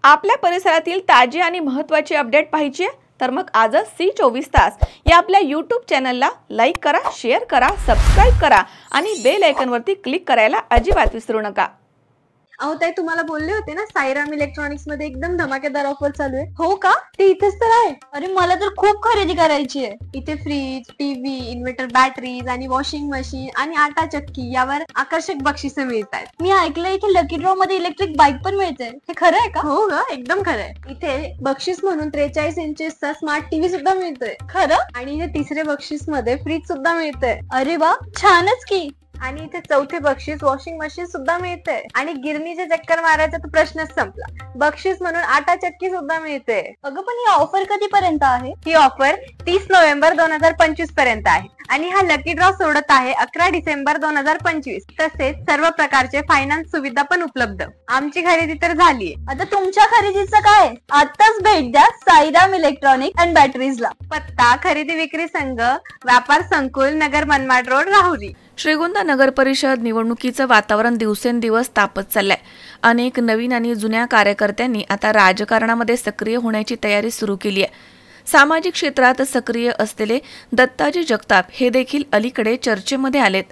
आपल्या परिसरातील ताजी आणि महत्त्वाची अपडेट पाहिजे तर मग आजच C24 या आपल्या YouTube चॅनलला लाईक करा, शेअर करा, सबस्क्राइब करा आणि बेल आयकॉनवरती क्लिक करायला अजिबात विसरू नका। अहो ताई, तुम्हाला बोलले होते ना साईराम इलेक्ट्रॉनिक्स मध्ये एकदम धमाकेदार ऑफर चालू आहे। हो का? ते इथेच तर आहे। अरे मला तर खूप खरेदी करायची आहे। इथे फ्रीज, टीव्ही, इन्व्हर्टर बॅटरीज आणि वॉशिंग मशीन आणि आटा चक्की यावर आकर्षक बक्षिसे मिळतात। मी ऐकलंय इथे लकी ड्रॉ मध्ये इलेक्ट्रिक बाईक पण मिळते। हे खरं आहे का? हो ग, एकदम खरं आहे। इथे बक्षीस म्हणून 43 इंचेसचा स्मार्ट टीव्ही सुद्धा मिळतोय। खरं? आणि इथे तिसरे बक्षीस मध्ये फ्रीज सुद्धा मिळतंय। अरे वा, छानच की। आणि इथे चौथे बक्षीस वॉशिंग मशीन सुद्धा मिळते आणि गिरणीचे चक्कर मारायचा तर प्रश्नच संपला। बक्षीस म्हणून आटा चक्की सुद्धा मिळते। अगं पण ही ऑफर कधीपर्यंत आहे? ही ऑफर 30 नोव्हेंबर 2025 पर्यंत आहे आणि हा लकी ड्रॉ सोडत आहे 11 डिसेंबर 2025। तसेच सर्व प्रकारचे फायनान्स सुविधा पण उपलब्ध। आमची खरेदी तर झालीये, आता तुमच्या खरेदीचं काय? आताच भेट द्या साईराम इलेक्ट्रॉनिक अँड बॅटरीजला। पत्ता खरेदी विक्री संघ, व्यापार संकुल, नगर मनमाड रोड, राहुरी। श्रीगोंदा नगर परिषद निवडणुकीचं वातावरण दिवसेंदिवस तापत चाललंय। अनेक नवीन आणि जुन्या कार्यकर्त्यांनी आता राजकारणामध्ये सक्रिय होण्याची तयारी सुरू केली आहे। सामाजिक क्षेत्रात सक्रिय असलेले दत्ताजी जगताप हे देखील अलीकडे चर्चेमध्ये आलेत।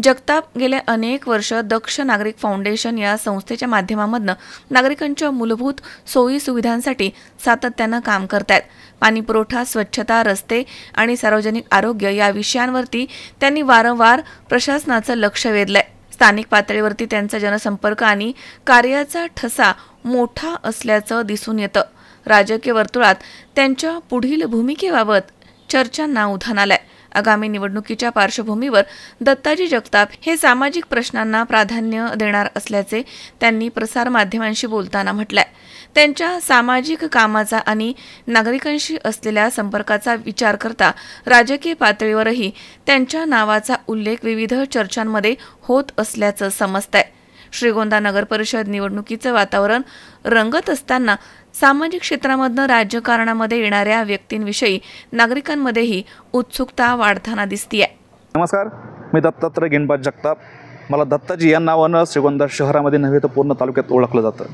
जगताप गेल्या अनेक वर्ष दक्ष नागरिक फाउंडेशन या संस्थेच्या माध्यमातून नागरिकांच्या मूलभूत सोयी सुविधांसाठी सातत्यानं काम करतायत। पाणी पुरवठा, स्वच्छता, रस्ते आणि सार्वजनिक आरोग्य या विषयांवरती त्यांनी वारंवार प्रशासनाचं लक्ष वेधलंय। स्थानिक पातळीवरती त्यांचा जनसंपर्क आणि कार्याचा ठसा मोठा असल्याचं दिसून येतं। राजकीय वर्तुळात त्यांच्या पुढील भूमिकेबाबत चर्चांना उधाण आलंय। आगामी निवडणुकीच्या पार्श्वभूमीवर दत्ताजी जगताप हे सामाजिक प्रश्नांना प्राधान्य देणार असल्याचे त्यांनी प्रसारमाध्यमांशी बोलताना म्हटलंय। त्यांच्या सामाजिक कामाचा आणि नागरिकांशी असलेल्या संपर्काचा विचार करता राजकीय पातळीवरही त्यांच्या नावाचा उल्लेख विविध चर्चांमध्ये होत असल्याचं समजतंय। श्रीगोंदा नगर परिषद निवडणुकीचं वातावरण रंगत असताना सामाजिक क्षेत्रामधनं राजकारणामध्ये येणाऱ्या व्यक्तींविषयी नागरिकांमध्येही उत्सुकता वाढताना दिसतीये। नमस्कार, मी दत्तात्रय गेनबाज जगताप। मला दत्ताजी या नावानं श्रीगोंदा शहरामध्ये नव्हे तर पूर्ण तालुक्यात ओळखलं जातं।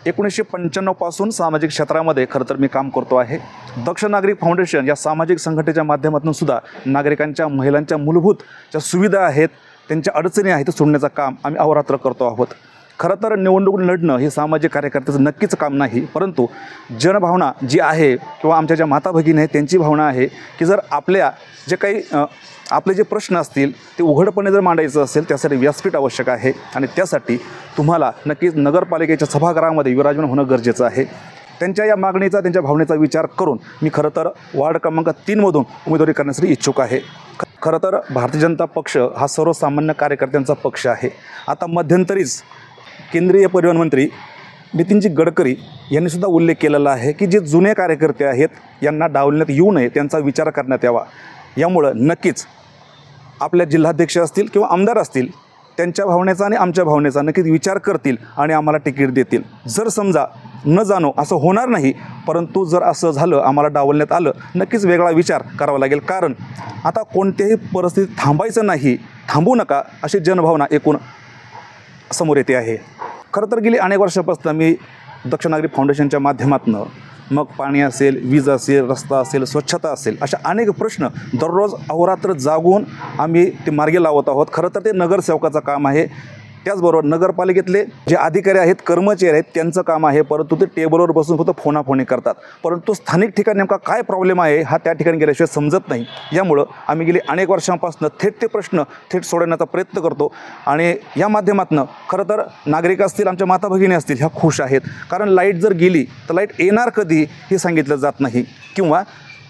1995 पासून सामाजिक क्षेत्रामध्ये खरं तर मी काम करतो आहे। दक्ष नागरिक फाउंडेशन या सामाजिक संघटनेच्या माध्यमातून सुद्धा नागरिकांच्या, महिलांच्या मूलभूत ज्या सुविधा आहेत, त्यांच्या अडचणी आहेत सोडण्याचं काम आम्ही अहोरात्र करतो आहोत। खरं तर निवडणूक लढणं हे सामाजिक कार्यकर्त्याचं नक्कीच काम नाही, परंतु जनभावना जी आहे किंवा आमच्या ज्या माता भगिनी आहेत त्यांची भावना आहे की जर आपल्या जे काही आपले जे प्रश्न असतील ते उघडपणे जर मांडायचं असेल त्यासाठी व्यासपीठ आवश्यक आहे आणि त्यासाठी तुम्हाला नक्कीच नगरपालिकेच्या सभागृहामध्ये विराजमान होणं गरजेचं आहे। त्यांच्या या मागणीचा, त्यांच्या भावनेचा विचार करून मी खरं तर वार्ड क्रमांक 3 मधून उमेदवारी करण्यासाठी इच्छुक आहे। खरं तर भारतीय जनता पक्ष हा सर्वसामान्य कार्यकर्त्यांचा पक्ष आहे। आता मध्यंतरीच केंद्रीय परिवहन मंत्री नितीनजी गडकरी यांनी सुद्धा उल्लेख केलेला आहे की जे जुने कार्यकर्ते आहेत यांना डावलण्यात येऊ नये, त्यांचा विचार करण्यात यावा। यामुळं नक्कीच आपल्या जिल्हाध्यक्ष असतील किंवा आमदार असतील त्यांच्या भावनेचा आणि आमच्या भावनेचा नक्कीच विचार करतील आणि आम्हाला तिकीट देतील। जर समजा न जाणो असं होणार नाही, परंतु जर असं झालं, आम्हाला डावलण्यात आलं, नक्कीच वेगळा विचार करावा लागेल। कारण आता कोणत्याही परिस्थितीत थांबायचं नाही, थांबू नका अशी जनभावना एकूण समोर येते आहे। खरं तर गेली अनेक वर्षापासून मी दक्ष नागरिक फाउंडेशनच्या माध्यमातून मग पाणी असेल, वीज असेल, रस्ता असेल, स्वच्छता असेल, अशा अनेक प्रश्न दररोज अहोरात्र जागून आम्ही ते मार्गी लावत आहोत। खरं तर ते नगरसेवकाचं काम आहे। त्याचबरोबर नगरपालिकेतले जे अधिकारी आहेत, कर्मचारी आहेत, त्यांचं काम आहे, परंतु ते टेबलवर बसून फक्त फोनाफोनी करतात। परंतु स्थानिक ठिकाणी नेमका काय प्रॉब्लेम आहे हा त्या ठिकाणी गेल्याशिवाय समजत नाही। यामुळं आम्ही गेली अनेक वर्षांपासून थेट ते प्रश्न सोडवण्याचा प्रयत्न करतो आणि या माध्यमातून खरं तर नागरिक असतील, आमच्या माता भगिनी असतील, ह्या खुश आहेत। कारण लाईट जर गेली तर लाईट येणार कधी हे सांगितलं जात नाही, किंवा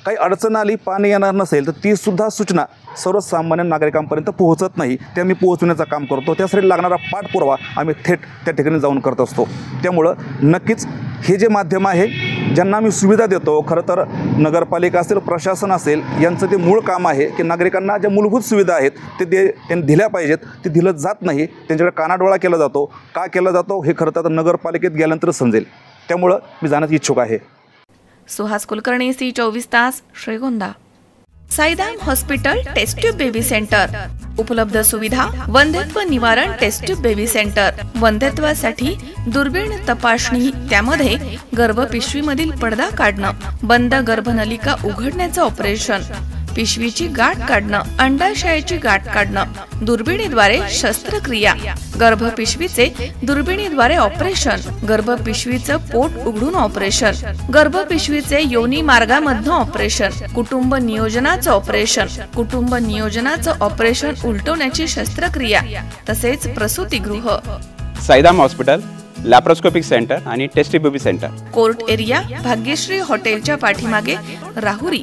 काही अडचण आली, पाणी येणार नसेल तर तीसुद्धा सूचना सर्वसामान्य नागरिकांपर्यंत पोहोचत नाही, ते आम्ही पोहोचवण्याचं काम करतो। त्यासाठी लागणारा पाठपुरावा आम्ही थेट त्या ठिकाणी जाऊन करत असतो। त्यामुळं नक्कीच हे जे माध्यम आहे, ज्यांना आम्ही सुविधा देतो, खरं तर नगरपालिका असेल, प्रशासन असेल, यांचं ते मूळ काम आहे की नागरिकांना ज्या मूलभूत सुविधा आहेत ते त्यांनी दिल्या पाहिजेत। ते दिलं जात नाही, त्यांच्याकडे कानाडोळा केला जातो। का केला जातो हे खरं तर नगरपालिकेत गेल्यानंतर समजेल। त्यामुळं मी जाण्याची इच्छुक आहे। Suhas Kulkarni, C24 Shrigonda. Sairam hospital test tube baby centre. उपलब्ध सुविधा: वंध्यत्व निवारण टेस्ट ट्यूब बेबी सेंटर, वंध्यत्वासाठी दुर्बीण तपासणी, त्यामध्ये गर्भपिशवीमधील पडदा काढणं, बंद गर्भनलिका उघडण्याचं ऑपरेशन, पिशवीची गाठ काढणं, अंडाशयाची गाठ काढणं, दुर्बिणीद्वारे शस्त्रक्रिया, गर्भपिशवीचे दुर्बिणीद्वारे ऑपरेशन, गर्भपिशवीचं पोट उघडून ऑपरेशन, गर्भपिशवीचे योनी मार्गामधनं ऑपरेशन, कुटुंब नियोजनाचं ऑपरेशन, कुटुंब नियोजनाचं ऑपरेशन उलटवण्याची शस्त्रक्रिया, तसेच प्रसूतिगृह, साईदाम हॉस्पिटल, लॅप्रोस्कोपिक सेंटर आणि टेस्टिब्युबी सेंटर, कोर्ट एरिया, भाग्यश्री हॉटेलच्या पाठीमागे, राहुरी.